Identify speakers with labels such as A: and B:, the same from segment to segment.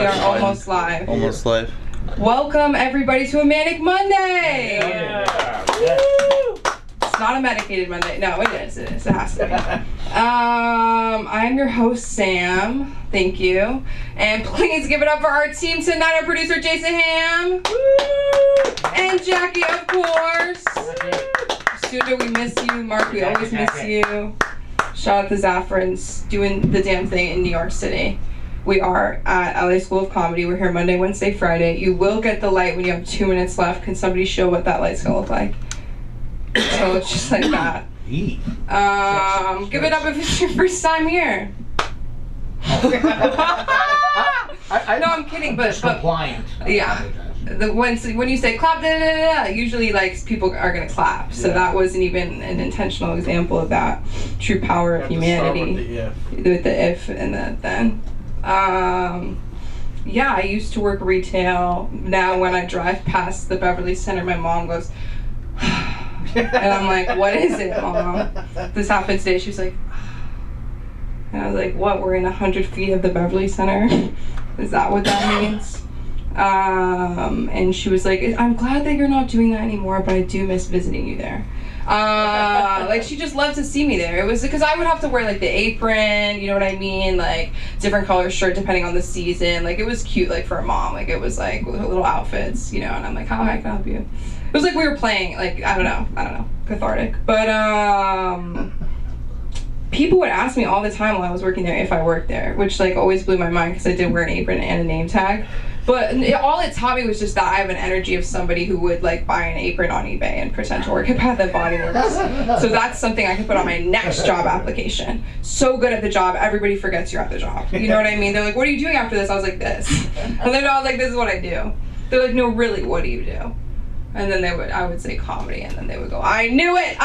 A: are almost live.
B: Almost live.
A: Welcome everybody to a Manic Monday!
C: Yeah.
A: It's not a medicated Monday. No, it is. It is. It has to be. I'm your host, Sam. Thank you. And please give it up for our team tonight. Our producer, Jason Ham. And Jackie, of course. Studio, we miss you. Mark, we always miss you. Shout out to Zaffron's doing the damn thing in New York City. We are at LA School of Comedy. We're here Monday, Wednesday, Friday. You will get the light when you have 2 minutes left. Can somebody show what that light's gonna look like? So it's just like that. Give it up if it's your first time here. No, I'm kidding, but
C: compliant.
A: Yeah. When you say clap, da, da, da, da, usually like people are gonna clap. So that wasn't even an intentional example of that true power of humanity. With the if and the then. Yeah, I used to work retail. Now when I drive past the Beverly Center, my mom goes, and I'm like, what is it, Mom? This happened today. She was like, and I was like, what? We're in 100 feet of the Beverly Center? Is that what that means? And she was like, I'm glad that you're not doing that anymore, but I do miss visiting you there. Like she just loved to see me there. It was because I would have to wear like the apron, you know what I mean? Like different color shirt depending on the season. Like it was cute, like for a mom. Like it was like little outfits, you know. And I'm like, how can I help you? It was like we were playing, like I don't know, cathartic. But people would ask me all the time while I was working there if I worked there, which like always blew my mind because I did wear an apron and a name tag. But all it taught me was just that I have an energy of somebody who would like buy an apron on eBay and pretend to work at Bath & Body Works. So that's something I can put on my next job application. So good at the job, everybody forgets you're at the job. You know what I mean? They're like, what are you doing after this? I was like, this. And then I was like, this is what I do. They're like, no, really, what do you do? And then I would say comedy, and then they would go, I knew it!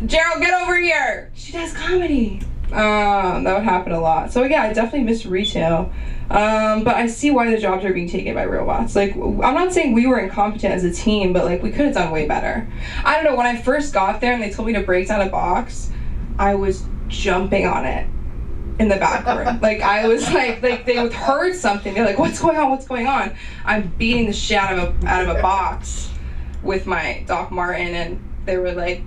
A: Gerald, get over here! She does comedy. That would happen a lot. So yeah, I definitely miss retail. But I see why the jobs are being taken by robots. Like, I'm not saying we were incompetent as a team, but like we could have done way better. I don't know, when I first got there and they told me to break down a box, I was jumping on it in the back room. Like I was like they would heard something. They're like, what's going on? I'm beating the shit out of a box with my Doc Martin, and they were like,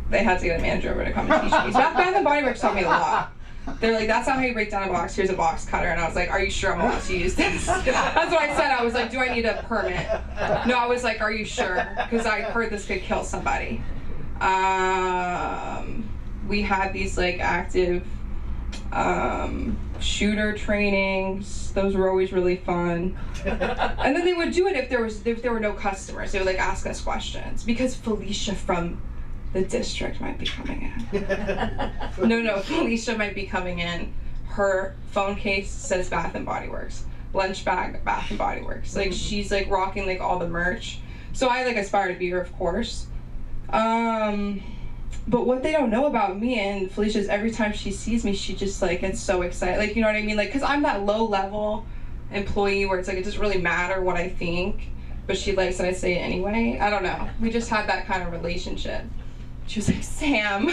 A: they had to get a manager over to come and teach me. So Bath & Body Works taught me a lot. They're like, that's not how you break down a box. Here's a box cutter. And I was like, are you sure I'm allowed to use this? That's what I said. I was like, do I need a permit? No, I was like, are you sure? Because I heard this could kill somebody. We had these like active shooter trainings. Those were always really fun. And then they would do it if there were no customers. They would like ask us questions because Felicia from the district might be coming in. No, Felicia might be coming in. Her phone case says Bath & Body Works. Lunch bag, Bath & Body Works. Like she's like rocking like all the merch. So I like aspire to be her, of course. But what they don't know about me and Felicia is every time she sees me, she just like gets so excited. Like, you know what I mean? Like, cause I'm that low level employee where it's like it doesn't really matter what I think, but she likes that I say it anyway. I don't know. We just had that kind of relationship. She was like, Sam,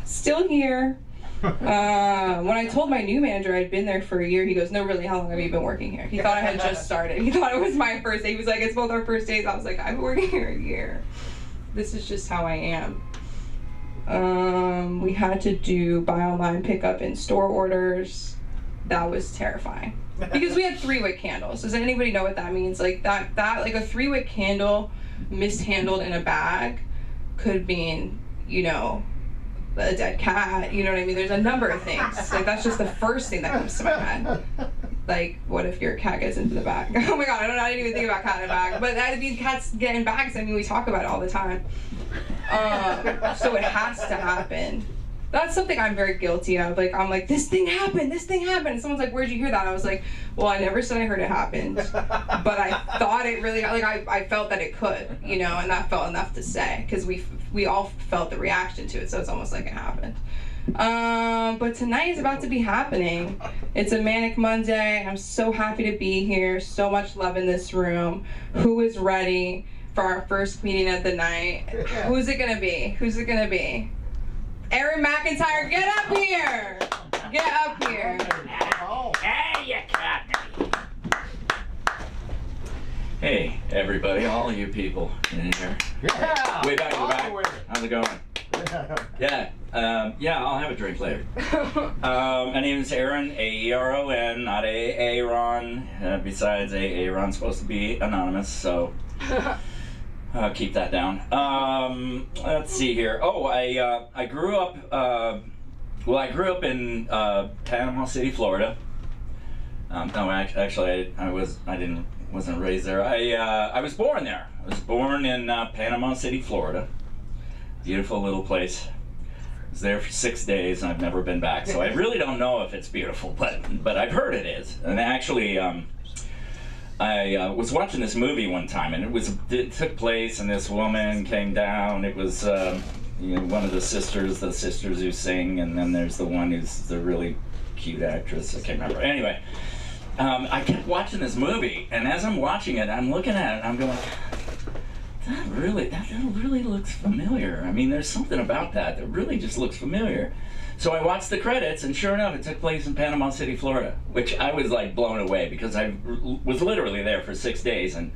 A: still here. When I told my new manager I'd been there for a year, he goes, no, really, how long have you been working here? He thought I had just started. He thought it was my first day. He was like, it's both our first days. I was like, I've been working here a year. This is just how I am. We had to do buy online, pick up in store orders. That was terrifying. Because we had 3-wick candles. Does anybody know what that means? Like that like a 3-wick candle mishandled in a bag could mean, you know, a dead cat, you know what I mean? There's a number of things. Like that's just the first thing that comes to my head. Like, what if your cat gets into the bag? Oh my god, I didn't even think about cat in a bag. But I mean, cats get in bags, I mean, we talk about it all the time. So it has to happen. That's something I'm very guilty of. Like, I'm like, this thing happened. And someone's like, where'd you hear that? I was like, well, I never said I heard it happened. But I thought it really, like, I felt that it could, you know, and that felt enough to say. Because we all felt the reaction to it, so it's almost like it happened. But tonight is about to be happening. It's a Manic Monday. I'm so happy to be here. So much love in this room. Who is ready for our first meeting of the night? Who's it gonna be? Erin McIntyre, get up here! Get up here!
B: everybody, all you people in here.
C: Yeah.
B: Way back in the back. How's it going? Yeah. Yeah, I'll have a drink later. My name is Aaron, A-E-R-O-N, not A-A-Ron. Besides, A-A-Ron's supposed to be anonymous, so keep that down. Let's see here. Oh, I grew up, well, I grew up in Panama City, Florida. No, actually, I wasn't raised there. I was born there. I was born in Panama City, Florida. Beautiful little place. I was there for 6 days, and I've never been back. So I really don't know if it's beautiful, but I've heard it is. And actually, I was watching this movie one time, and it took place, and this woman came down. It was one of the sisters who sing, and then there's the one who's the really cute actress. I can't remember. Anyway, I kept watching this movie, and as I'm watching it, I'm looking at it, and I'm going, that really looks familiar. I mean, there's something about that really just looks familiar. So I watched the credits, and sure enough, it took place in Panama City, Florida, which I was like blown away because I was literally there for 6 days, and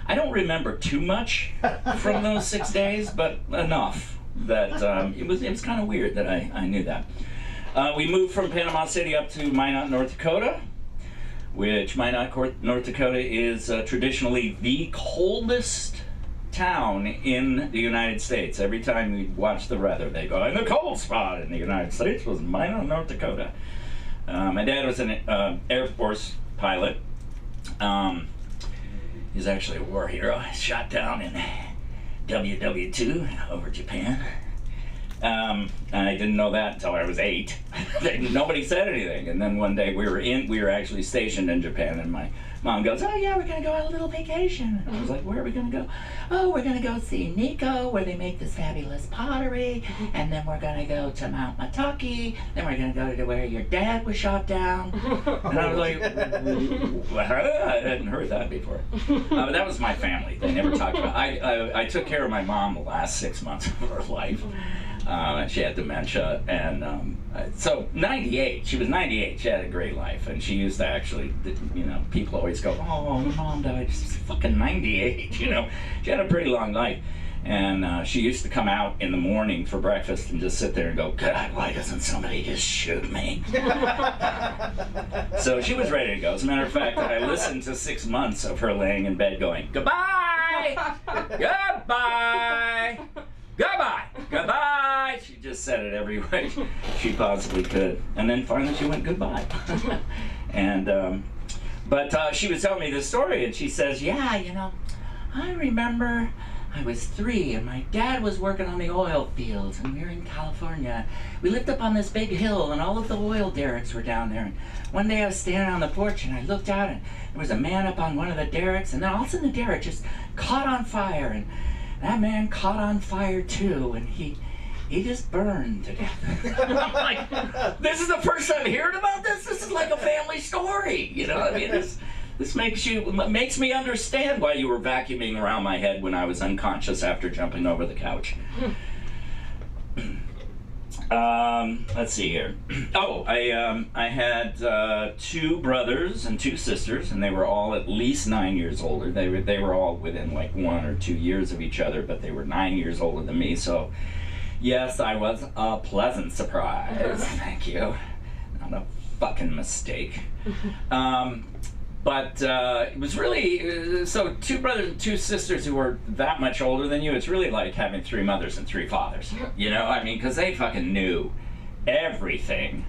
B: I don't remember too much from those 6 days, but enough that it was kind of weird that I knew that. We moved from Panama City up to Minot, North Dakota, which Minot, North Dakota is traditionally the coldest town in the United States. Every time we watch the weather, they go, and the cold spot in the United States was Minot, North Dakota. My dad was an Air Force pilot. He's actually a war hero. Shot down in WW2 over Japan. I didn't know that until I was 8. Nobody said anything. And then one day we were actually stationed in Japan, and my mom goes, oh yeah, we're gonna go on a little vacation. And I was like, where are we gonna go? Oh, we're gonna go see Nikko, where they make this fabulous pottery, and then we're gonna go to Mount Mataki, then we're gonna go to where your dad was shot down. And I was like, I hadn't heard that before. But that was my family. They never talked about it. I took care of my mom the last 6 months of her life. She had dementia, and so 98. She was 98. She had a great life, and she used to actually, people always go, "Oh, Mom died. She's fucking 98." She had a pretty long life, and she used to come out in the morning for breakfast and just sit there and go, "God, why doesn't somebody just shoot me?" So she was ready to go. As a matter of fact, I listened to 6 months of her laying in bed going, "Goodbye, goodbye." Goodbye! Goodbye! She just said it every way she possibly could. And then finally she went goodbye. And, but she was telling me this story, and she says, yeah, I remember I was 3, and my dad was working on the oil fields, and we were in California. We lived up on this big hill, and all of the oil derricks were down there. And one day I was standing on the porch, and I looked out, and there was a man up on one of the derricks, and then all of a sudden the derrick just caught on fire, and that man caught on fire too, and he just burned to death. I'm like, this is the first time hearing about this? This is like a family story, I mean, this makes me understand why you were vacuuming around my head when I was unconscious after jumping over the couch. Let's see here. Oh, I had 2 brothers and 2 sisters, and they were all at least 9 years older. They were all within like 1 or 2 years of each other, but they were 9 years older than me. So, yes, I was a pleasant surprise. Thank you. Not a fucking mistake. But it was really, so 2 brothers and 2 sisters who were that much older than you, it's really like having 3 mothers and 3 fathers, I mean, because they fucking knew everything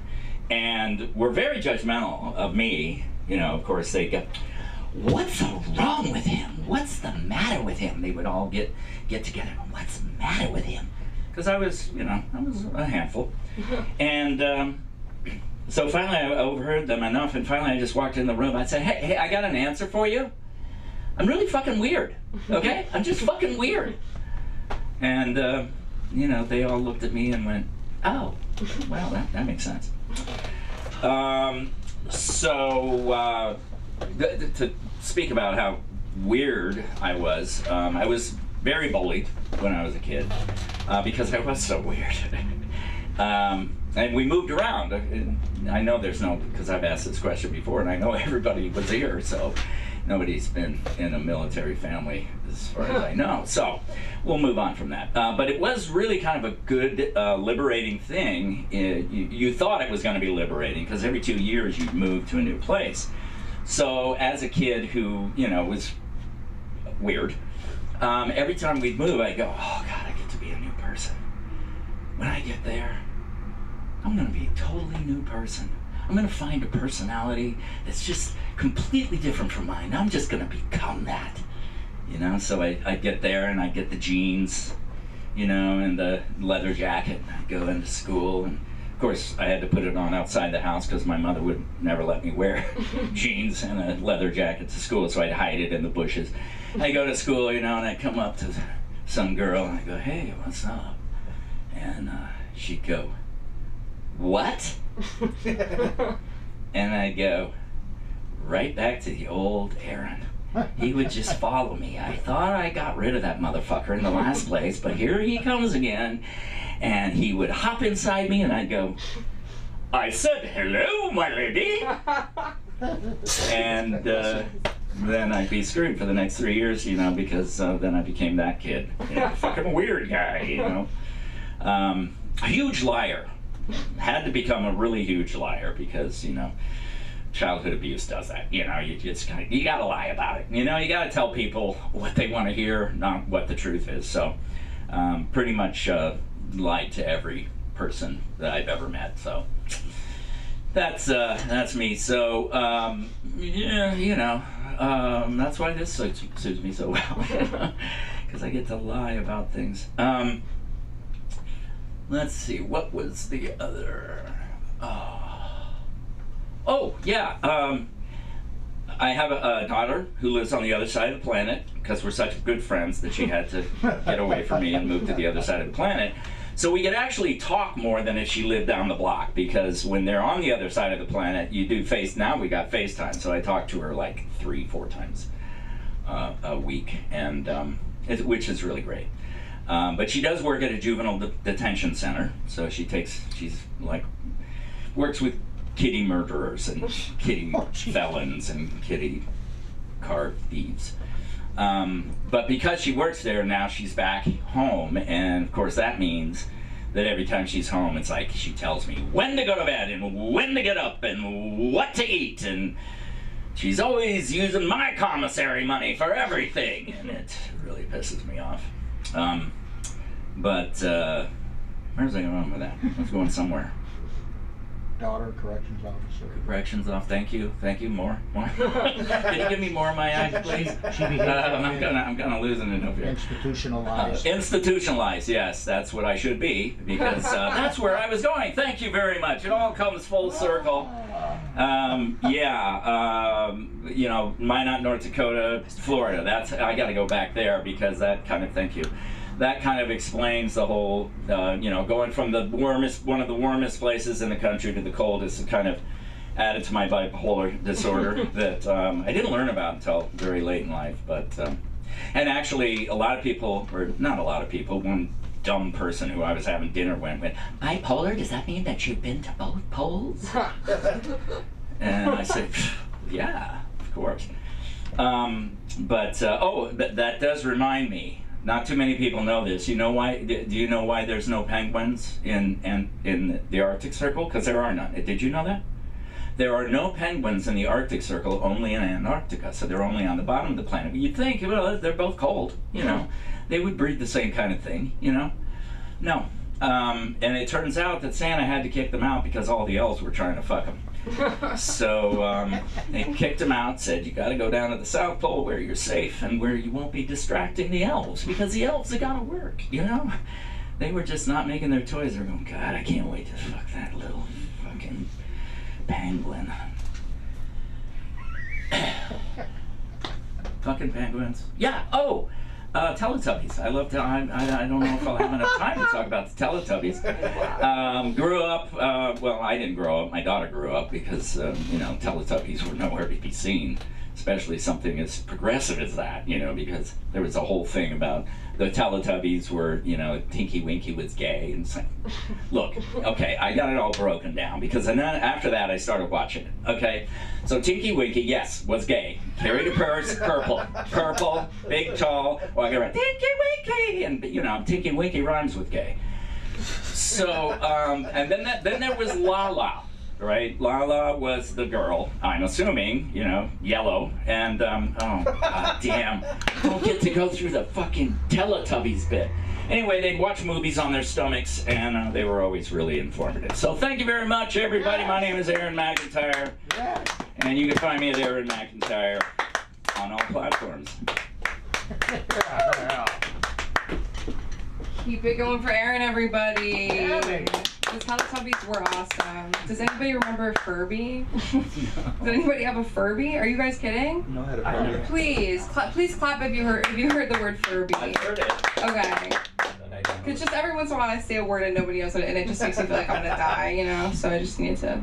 B: and were very judgmental of me, of course they go, what's wrong with him? What's the matter with him? They would all get together, what's the matter with him? Because I was, I was a handful. And, so finally I overheard them enough, and finally I just walked in the room. I said, hey, I got an answer for you. I'm really fucking weird, okay? I'm just fucking weird. And, they all looked at me and went, oh, well, that makes sense. To speak about how weird I was very bullied when I was a kid because I was so weird. And we moved around. I know there's no, because I've asked this question before, and I know everybody was here, so nobody's been in a military family as far as I know. So we'll move on from that. But it was really kind of a good, liberating thing. You thought it was going to be liberating because every 2 years you'd move to a new place. So as a kid who, was weird, every time we'd move, I'd go, oh God, I get to be a new person. When I get there, I'm going to be a totally new person. I'm going to find a personality that's just completely different from mine. I'm just going to become that. So I get there and I get the jeans, and the leather jacket. And I go into school, and of course I had to put it on outside the house because my mother would never let me wear jeans and a leather jacket to school, so I'd hide it in the bushes. I go to school, and I come up to some girl and I go, hey, what's up? And she'd go, what? And I go, right back to the old Aaron. He would just follow me. I thought I got rid of that motherfucker in the last place, but here he comes again. And he would hop inside me and I'd go, I said, hello, my lady. And then I'd be screwed for the next 3 years, because then I became that kid. Fucking weird guy, A huge liar. Had to become a really huge liar because, childhood abuse does that. You just you gotta lie about it. You gotta tell people what they want to hear, not what the truth is. So, pretty much lied to every person that I've ever met. So, that's me. So, that's why this suits me so well, because I get to lie about things. Let's see, what was the other? I have a daughter who lives on the other side of the planet because we're such good friends that she had to get away from me and move to the other side of the planet. So we could actually talk more than if she lived down the block, because when they're on the other side of the planet, you do now we got FaceTime, so I talk to her like 3-4 times a week, and which is really great. But she does work at a juvenile detention center, so she's works with kitty murderers and kitty felons and kitty car thieves. But because she works there now, she's back home, and of course that means that every time she's home, it's like she tells me when to go to bed and when to get up and what to eat, and she's always using my commissary money for everything, and it really pisses me off. But where's I going with that? I was going somewhere.
C: Daughter, corrections officer.
B: Corrections off. Thank you. More. Can you give me more of my eyes, please? I'm gonna lose it over here.
C: Institutionalized.
B: Institutionalized. Yes, that's what I should be, because that's where I was going. Thank you very much. It all comes full circle. Minot, North Dakota, Florida. I got to go back there because that kind of. Thank you. That kind of explains the whole, going from one of the warmest places in the country to the coldest. It kind of added to my bipolar disorder that I didn't learn about until very late in life. But, and actually, a lot of people, or not a lot of people, one dumb person who I was having dinner went, bipolar, does that mean that you've been to both poles? And I said, yeah, of course. That does remind me. Not too many people know this. Do you know why there's no penguins in the Arctic Circle? Because there are none. Did you know that? There are no penguins in the Arctic Circle, only in Antarctica. So they're only on the bottom of the planet. But you'd think, well, they're both cold. They would breed the same kind of thing. No. And it turns out that Santa had to kick them out because all the elves were trying to fuck them. So they kicked him out, said, you got to go down to the South Pole where you're safe and where you won't be distracting the elves, because the elves have got to work, They were just not making their toys. They were going, God, I can't wait to fuck that little fucking penguin. Fucking penguins. Yeah, Teletubbies. I don't know if I'll have enough time to talk about the Teletubbies. Grew up, I didn't grow up. My daughter grew up because, Teletubbies were nowhere to be seen. especially something as progressive as that, you know, because there was a whole thing about the Teletubbies were, you know, Tinky Winky was gay, and so, look, okay, I got it all broken down, because then after that I started watching it, okay? So Tinky Winky, yes, was gay. Carried a purse, purple, big, tall, walking around, Tinky Winky, and, you know, Tinky Winky rhymes with gay. So, and then there was Lala. Right, Lala was the girl, I'm assuming, you know, yellow, and, oh, god damn, don't get to go through the fucking Teletubbies bit. Anyway, they'd watch movies on their stomachs, and they were always really informative. So thank you very much, everybody. My name is Aaron McIntyre, and you can find me at Aaron McIntyre on all platforms.
A: Keep it going for Aaron, everybody. The Teletubbies were awesome. Does anybody remember Furby? Does anybody have a Furby? Are you guys kidding?
C: No, I had a Furby.
A: Please clap if you heard the word Furby.
B: I've heard it.
A: Okay. Because just every once in a while I say a word and nobody knows it, and it just makes me feel like I'm gonna die, you know. So I just need to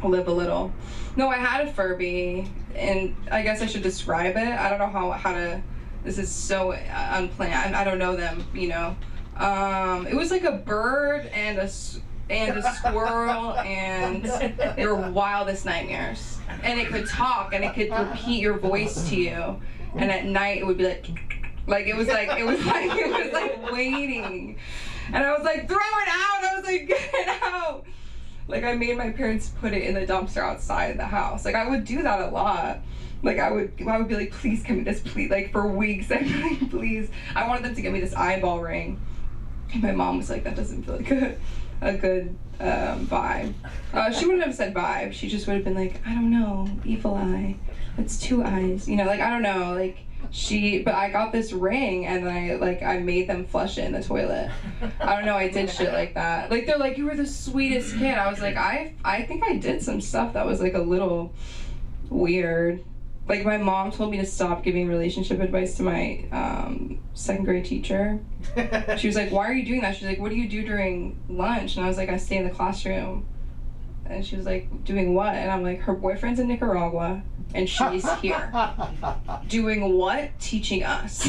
A: live a little. No, I had a Furby, and I guess I should describe it. I don't know how to. This is so unplanned. I don't know them, you know. It was like a bird and a squirrel, and your wildest nightmares. And it could talk, and it could repeat your voice to you. And at night it would be like it was like waiting. And I was like, throw it out! I was like, get it out! Like, I made my parents put it in the dumpster outside the house. Like, I would do that a lot. Like, I would be like, please give me this, please. Like, for weeks, I'd be like, please. I wanted them to give me this eyeball ring. And my mom was like, that doesn't feel like a good vibe. She wouldn't have said vibe. She just would have been like, I don't know, evil eye. It's 2 eyes. You know, like, I don't know. Like, but I got this ring, and I made them flush it in the toilet. I don't know, I did shit like that. Like, they're like, you were the sweetest kid. I was like, I think I did some stuff that was like a little weird. Like, my mom told me to stop giving relationship advice to my 2nd grade teacher. She was like, why are you doing that? She's like, what do you do during lunch? And I was like, I stay in the classroom. And she was like, doing what? And I'm like, her boyfriend's in Nicaragua, and she's here. Doing what? Teaching us.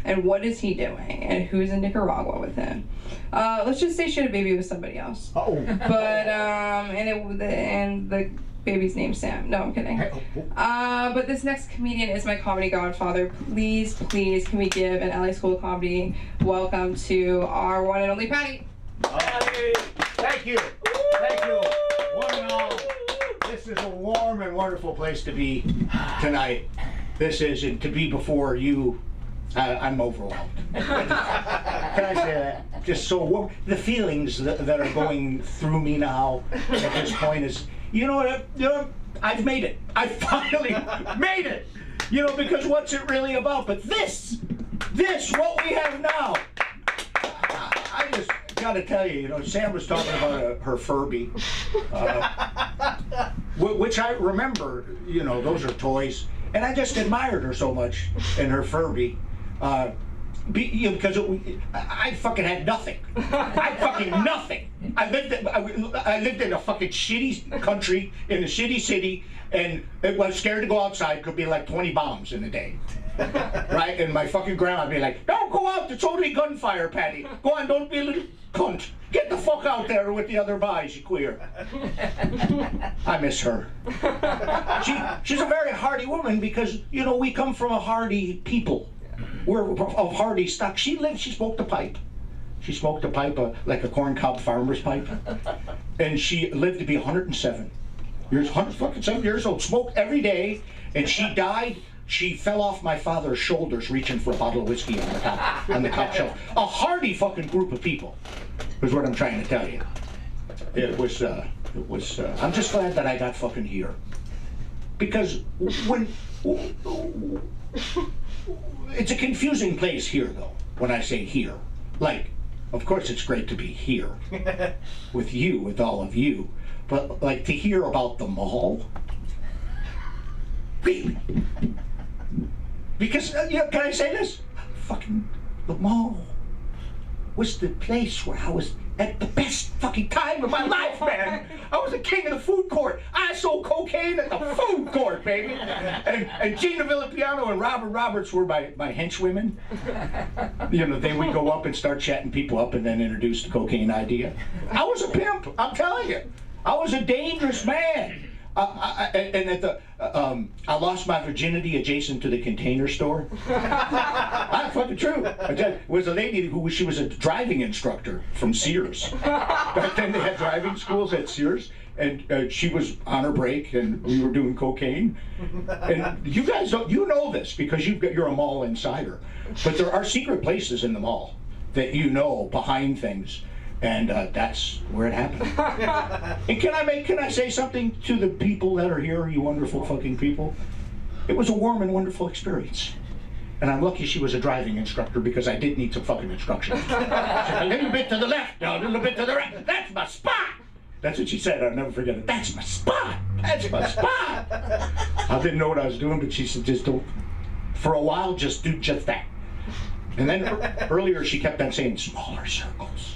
A: And what is he doing? And who's in Nicaragua with him? Let's just say she had a baby with somebody else.
C: Oh.
A: But, and the baby's name's Sam. No, I'm kidding. But this next comedian is my comedy godfather. Please, can we give an LA School of Comedy welcome to our one and only Patty.
C: Hey, thank you. Thank you. One and all. This is a warm and wonderful place to be tonight. This is, and to be before you, I'm overwhelmed. Can I say that? Just so warm. The feelings that are going through me now at this point is, you know what, I've made it. I finally made it. You know, because what's it really about? But this, what we have now. I just got to tell you, you know, Sam was talking about her Furby, which I remember, you know, those are toys. And I just admired her so much in her Furby. Because I fucking had nothing. I fucking nothing. I lived in a fucking shitty country, in a shitty city, and I was scared to go outside. Could be like 20 bombs in a day. Right? And my fucking grandma would be like, don't go out, it's only gunfire, Patty. Go on, don't be a little cunt. Get the fuck out there with the other boys, you queer. I miss her. She's a very hardy woman because, you know, we come from a hardy people. We're of hardy stock. She smoked a pipe. She smoked a pipe, like a corncob farmer's pipe. And she lived to be 107 years old. Smoked every day, and she died. She fell off my father's shoulders reaching for a bottle of whiskey on the top shelf. A hardy fucking group of people is what I'm trying to tell you. It was, I'm just glad that I got fucking here. Because when, it's a confusing place here though, when I say here. Like, of course it's great to be here with you, with all of you, but like to hear about the mall, really? Because, can I say this? Fucking, the mall was the place where I was at the best fucking time of my life, man. I was the king of the food court. I sold cocaine at the food court, baby. And Gina Villapiano and Robert Roberts were my henchwomen. You know, they would go up and start chatting people up and then introduce the cocaine idea. I was a pimp, I'm telling you. I was a dangerous man. And at the, I lost my virginity adjacent to the Container Store. That's fucking true. There was a lady she was a driving instructor from Sears. Back then they had driving schools at Sears, and she was on her break, and we were doing cocaine. And you guys don't, you know this because you're a mall insider, but there are secret places in the mall that you know behind things. And that's where it happened. And can I say something to the people that are here, you wonderful fucking people? It was a warm and wonderful experience. And I'm lucky she was a driving instructor because I did need some fucking instruction. She said, a little bit to the left, a little bit to the right. That's my spot. That's what she said. I'll never forget it. That's my spot. That's my spot. I didn't know what I was doing, but she said, just don't, for a while, just do just that. And then earlier she kept on saying smaller circles.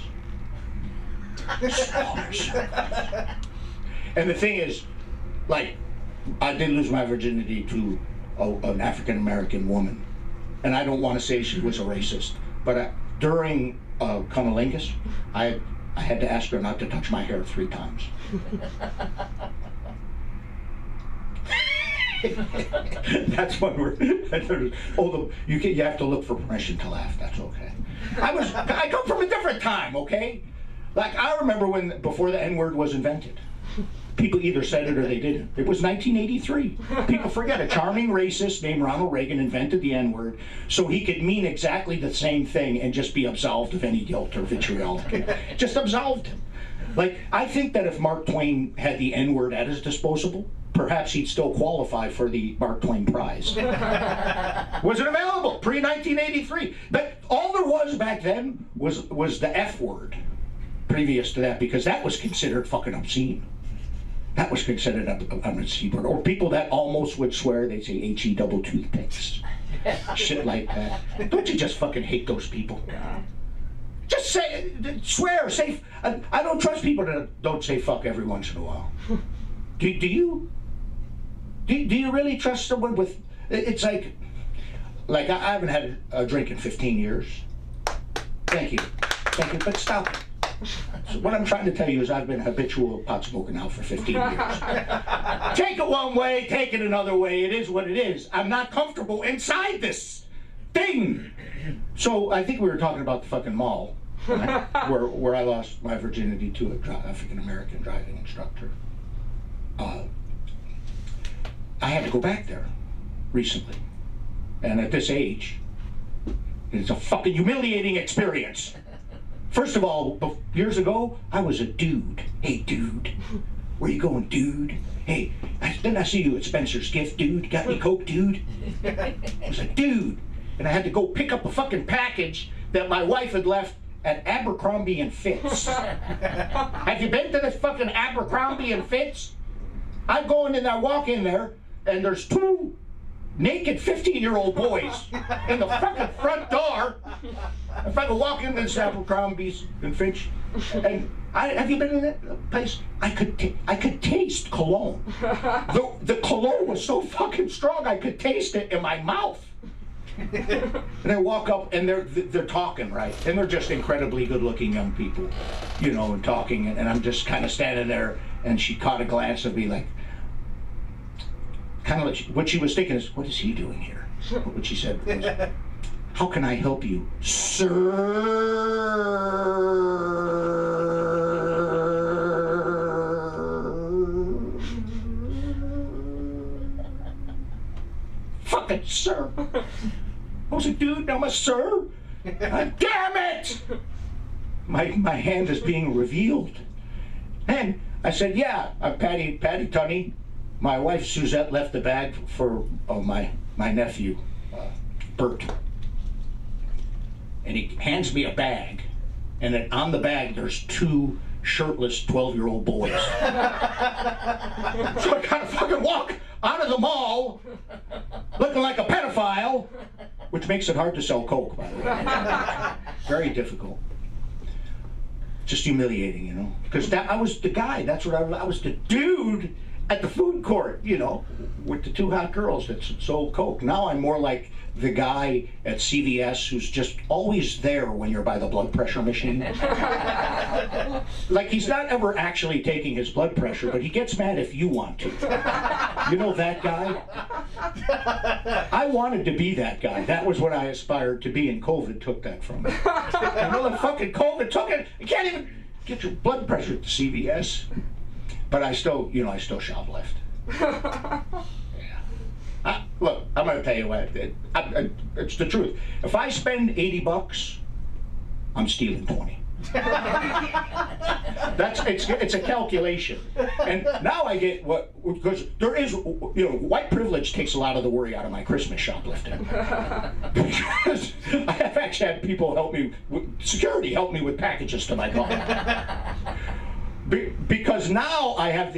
C: And the thing is, like, I did lose my virginity to an African American woman, and I don't want to say she was a racist, but during cunnilingus, I had to ask her not to touch my hair 3 times. That's when you have to look for permission to laugh. That's okay. I come from a different time, okay? Like, I remember when, before the N-word was invented, people either said it or they didn't. It was 1983. People forget, a charming racist named Ronald Reagan invented the N-word so he could mean exactly the same thing and just be absolved of any guilt or vitriol. Just absolved him. Like, I think that if Mark Twain had the N-word at his disposal, perhaps he'd still qualify for the Mark Twain Prize. Was it available pre-1983? But all there was back then was the F word. Previous to that, because that was considered fucking obscene. That was considered an obscene word. Or people that almost would swear, they'd say H-E double toothpicks. Shit like that. Don't you just fucking hate those people? Just say, swear, say, I don't trust people that don't say fuck every once in a while. Do you really trust someone with, it's like I haven't had a drink in 15 years. Thank you, but stop it. So what I'm trying to tell you is I've been a habitual pot smoker now for 15 years. Take it one way, take it another way. It is what it is. I'm not comfortable inside this thing. So I think we were talking about the fucking mall, right? where I lost my virginity to an African American driving instructor. I had to go back there recently, and at this age, it's a fucking humiliating experience. First of all, years ago, I was a dude. Hey, dude. Where you going, dude? Hey, didn't I see you at Spencer's Gift, dude? Got any coke, dude? I was a dude. And I had to go pick up a fucking package that my wife had left at Abercrombie and Fitz. Have you been to this fucking Abercrombie and Fitz? I go in and I walk in there, and there's 2 naked 15-year-old boys in the fucking front door. If I could walk into this Abercrombie's and Fitch, and have you been in that place? I could taste cologne. The cologne was so fucking strong I could taste it in my mouth. And I walk up and they're talking, right? And they're just incredibly good-looking young people, you know, and talking. And I'm just kind of standing there, and she caught a glance of me, like, kind of like what she was thinking is, what is he doing here? What she said was, how can I help you, sir? Fucking sir. I was a dude, now I'm a sir. Damn it! My hand is being revealed. And I said, yeah, I'm Patty Tunney. My wife Suzette left the bag for my nephew, Bert. And he hands me a bag, and then on the bag there's 2 shirtless 12-year-old boys. So I kind of fucking walk out of the mall looking like a pedophile, which makes it hard to sell coke, by the way. Very difficult. just humiliating, you know, because I was the guy. That's what I was the dude at the food court, you know, with the 2 hot girls that sold Coke. Now I'm more like the guy at CVS who's just always there when you're by the blood pressure machine. Like he's not ever actually taking his blood pressure, but he gets mad if you want to. You know that guy? I wanted to be that guy. That was what I aspired to be, and COVID took that from me. You know, the fucking COVID took it. You can't even get your blood pressure at the CVS. But I still, you know, I still shoplift. Yeah. Look, I'm gonna tell you what. It's the truth. If I spend $80, I'm stealing 20. It's a calculation. And now I get because there is, you know, white privilege takes a lot of the worry out of my Christmas shoplifting. Because I have actually had people help me, security help me with packages to my car. Because now I have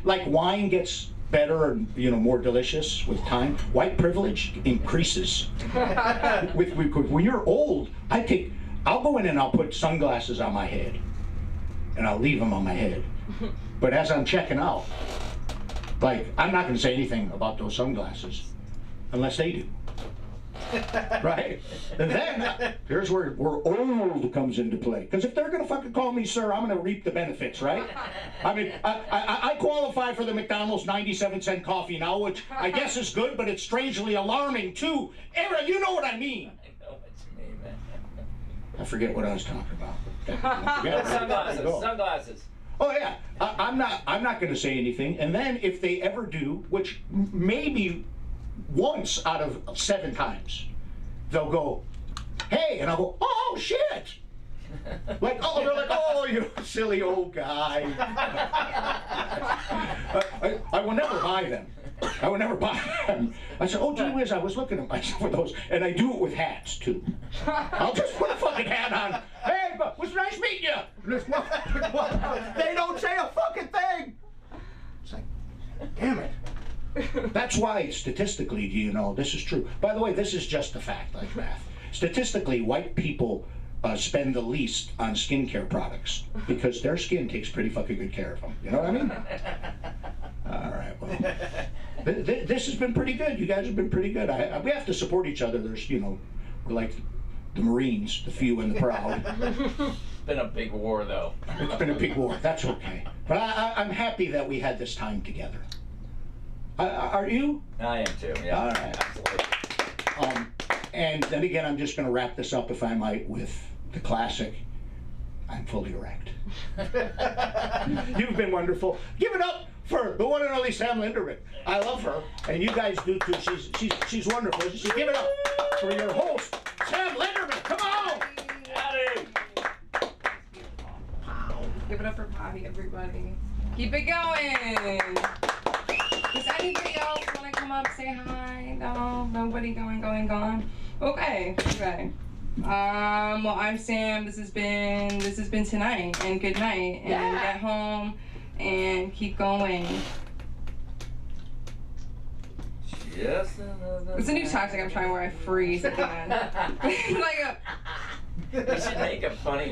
C: like wine gets better and, you know, more delicious with time. White privilege increases. When you're old, I'll go in and I'll put sunglasses on my head, and I'll leave them on my head. But as I'm checking out, like, I'm not going to say anything about those sunglasses unless they do. Right? And then here's where old comes into play. Because if they're going to fucking call me sir, I'm going to reap the benefits, right? I mean, I qualify for the McDonald's 97-cent coffee now, which I guess is good, but it's strangely alarming too. Aaron, you know what I mean.
B: I know what you mean, man.
C: I forget what I was talking about.
B: Sunglasses.
C: Oh yeah, I'm not going to say anything. And then if they ever do, which maybe once out of 7 times, they'll go, hey, and I'll go, oh shit. Like, oh, they're like, oh, you silly old guy. I will never buy them. I would never buy them. I said, oh, gee whiz, I was looking at myself for those. And I do it with hats, too. I'll just put a fucking hat on. Hey, but it was nice meeting you. They don't say a fucking thing. It's like, damn it. That's why, statistically, do you know, this is true. By the way, this is just a fact, like math. Statistically, white people spend the least on skincare products because their skin takes pretty fucking good care of them. You know what I mean? All right, well, this has been pretty good. You guys have been pretty good. We have to support each other. There's, you know, we're like the Marines, the few and the proud.
B: It's been a big war, though.
C: It's been a big war. That's okay. But I'm happy that we had this time together. Are you?
B: I am too, yeah.
C: All right.
B: Absolutely.
C: And then again, I'm just going to wrap this up, if I might, with the classic, I'm fully erect. You've been wonderful. Give it up for the one and only Sam Linderman. I love her, and you guys do too. She's wonderful. So give it up for your host, Sam Linderman. Come on!
B: Howdy.
A: Give it up for Bobby, everybody. Keep it going. Does anybody else want to come up, say hi? No? Nobody going, gone? Okay. Well, I'm Sam. This has been tonight, and good night, and get home, and keep going. It's a new tactic I'm trying where I freeze at the end. Like
B: we should make a funny.